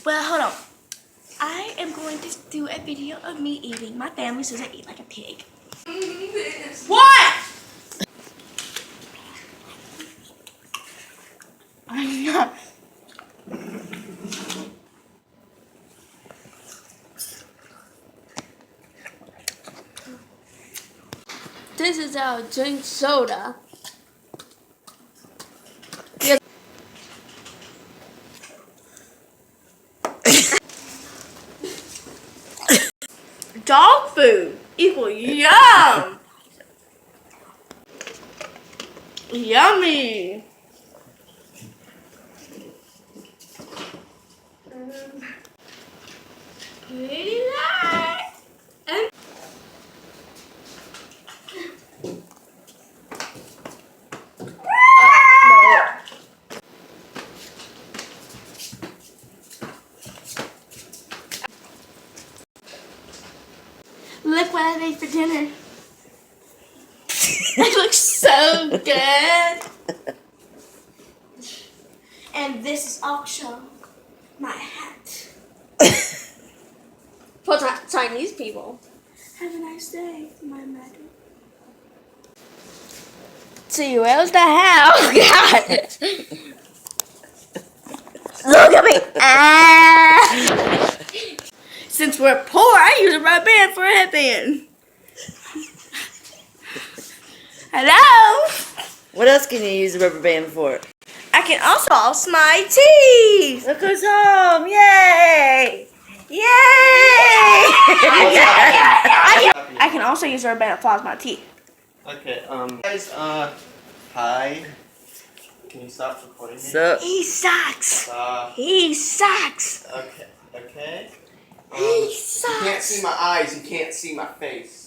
Well, hold on. I am going to do a video of me eating. My family says I eat like a pig. What? I'm not. This is how I drink soda. Yes. Dog food equal yum. Yummy. Pretty light. And look what I made for dinner. It looks so good. And this is also my hat. For Chinese people. Have a nice day, my madam. See, where's the hell? God. Look at me. Ah. Since we're poor, I use a rubber band for a headband. Hello? What else can you use a rubber band for? I can also floss my teeth. Look who's home! Yay! Yay! I can also use a rubber band to floss my teeth. Okay, guys, hi. Can you stop recording me? So, He sucks. Stop. He sucks. Okay. He You can't sucks. see my eyes, you can't see my face.